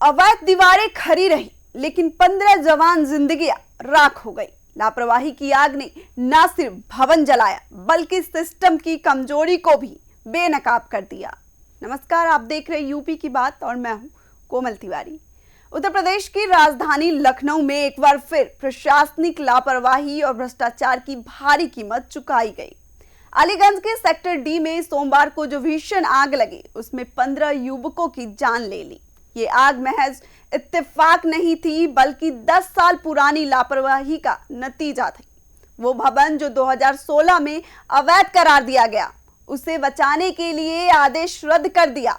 अवैध दीवारें खड़ी रही, लेकिन 15 जवान जिंदगियां राख हो गई। लापरवाही की आग ने न सिर्फ भवन जलाया, बल्कि सिस्टम की कमजोरी को भी बेनकाब कर दिया। नमस्कार, आप देख रहे यूपी की बात और मैं हूं कोमल तिवारी। उत्तर प्रदेश की राजधानी लखनऊ में एक बार फिर प्रशासनिक लापरवाही और भ्रष्टाचार की भारी कीमत चुकाई गई। अलीगंज के सेक्टर डी में सोमवार को जो भीषण आग लगी, उसमें 15 युवकों की जान ले ली। ये आग महज इत्तेफाक नहीं थी, बल्कि 10 साल पुरानी लापरवाही का नतीजा थी। वो भवन जो 2016 में अवैध करार दिया गया, उसे बचाने के लिए आदेश रद्द कर दिया।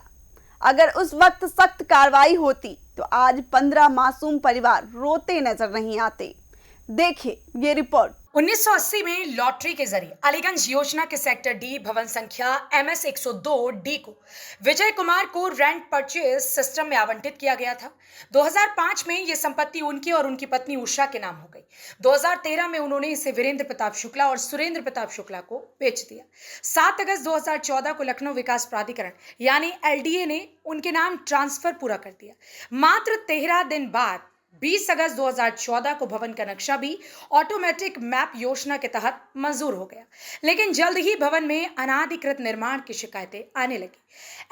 अगर उस वक्त सख्त कार्रवाई होती तो आज 15 मासूम परिवार रोते नजर नहीं आते। देखिए ये रिपोर्ट। 1980 में लॉटरी के जरिए अलीगंज योजना के सेक्टर डी भवन संख्या MS 102 डी को विजय कुमार को रेंट परचेज सिस्टम में आवंटित किया गया था। 2005 में यह संपत्ति उनकी और उनकी पत्नी उषा के नाम हो गई। 2013 में उन्होंने इसे वीरेंद्र प्रताप शुक्ला और सुरेंद्र प्रताप शुक्ला को बेच दिया। 7 अगस्त 2014 को लखनऊ विकास प्राधिकरण यानी LDA ने उनके नाम ट्रांसफर पूरा कर दिया। मात्र 13 दिन बाद 20 अगस्त 2014 को भवन का नक्शा भी ऑटोमेटिक मैप योजना के तहत मंजूर हो गया, लेकिन जल्द ही भवन में अनाधिकृत निर्माण की शिकायतें आने लगी।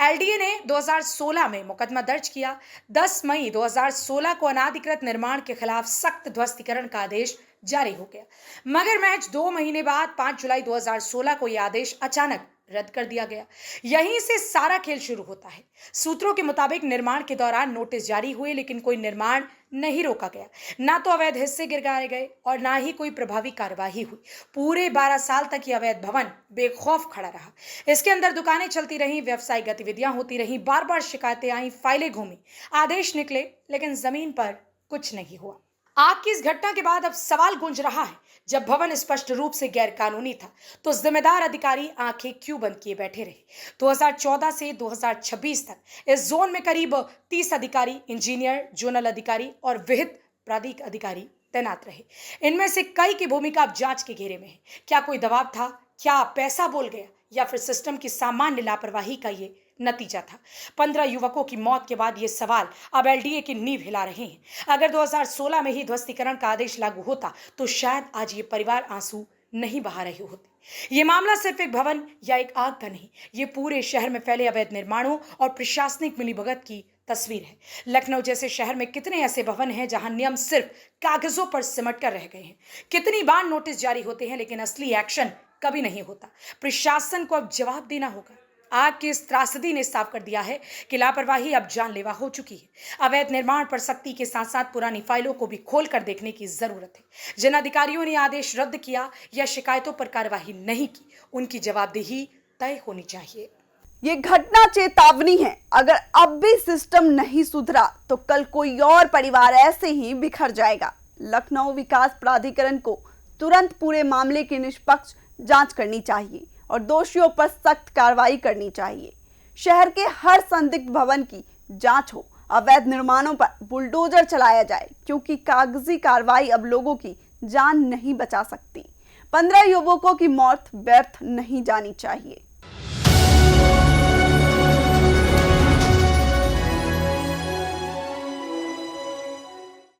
LDA ने 2016 में मुकदमा दर्ज किया। 10 मई 2016 को अनाधिकृत निर्माण के खिलाफ सख्त ध्वस्तीकरण का आदेश जारी हो गया, मगर महज 2 महीने बाद 5 जुलाई 2016 को यह आदेश अचानक रद्द कर दिया गया। यहीं से सारा खेल शुरू होता है। सूत्रों के मुताबिक निर्माण के दौरान नोटिस जारी हुए, लेकिन कोई निर्माण नहीं रोका गया। ना तो अवैध हिस्से गिरवाए गए और ना ही कोई प्रभावी कार्यवाही हुई। पूरे 12 साल तक यह अवैध भवन बेखौफ खड़ा रहा। इसके अंदर दुकानें चलती रहीं, व्यवसायिक गतिविधियां होती रहीं, बार बार शिकायतें आई, फाइलें घूमी, आदेश निकले, लेकिन जमीन पर कुछ नहीं हुआ। आग की इस घटना के बाद अब सवाल गूंज रहा है, जब भवन स्पष्ट रूप से गैर कानूनी था तो जिम्मेदार अधिकारी आंखें क्यों बंद किए बैठे रहे। 2014 से 2026 तक इस जोन में करीब 30 अधिकारी, इंजीनियर, जोनल अधिकारी और विहित प्राधिक अधिकारी तैनात रहे। इनमें से कई की भूमिका अब जांच के घेरे में है। क्या कोई दबाव था? क्या पैसा बोल गया? या फिर सिस्टम की सामान्य लापरवाही का ये नतीजा था? 15 युवकों की मौत के बाद ये सवाल अब LDA की नींव हिला रहे हैं। अगर 2016 में ही ध्वस्तीकरण का आदेश लागू होता तो शायद आज ये परिवार आंसू नहीं बहा रहे होते। ये मामला सिर्फ एक भवन या एक आग का नहीं, ये पूरे शहर में फैले अवैध निर्माणों और प्रशासनिक मिलीभगत की तस्वीर है। लखनऊ जैसे शहर में कितने ऐसे भवन हैं जहां नियम सिर्फ कागजों पर सिमट कर रह गए हैं। कितनी बार नोटिस जारी होते हैं, लेकिन असली एक्शन कभी नहीं होता। प्रशासन को अब जवाब देना होगा। आग की इस त्रासदी ने साफ कर दिया है कि लापरवाही अब जानलेवा हो चुकी है। अवैध निर्माण पर सख्ती के साथ साथ पुरानी फाइलों को भी खोल कर देखने की जरूरत है। जिन अधिकारियों ने आदेश रद्द किया या शिकायतों पर कार्यवाही नहीं की, उनकी जवाबदेही तय होनी चाहिए। ये घटना चेतावनी है। अगर अब भी सिस्टम नहीं सुधरा तो कल कोई और परिवार ऐसे ही बिखर जाएगा। लखनऊ विकास प्राधिकरण को तुरंत पूरे मामले की निष्पक्ष जांच करनी चाहिए और दोषियों पर सख्त कार्रवाई करनी चाहिए। शहर के हर संदिग्ध भवन की जांच हो, अवैध निर्माणों पर बुलडोजर चलाया जाए, क्योंकि कागजी कार्रवाई अब लोगों की जान नहीं बचा सकती। 15 युवकों की मौत व्यर्थ नहीं जानी चाहिए।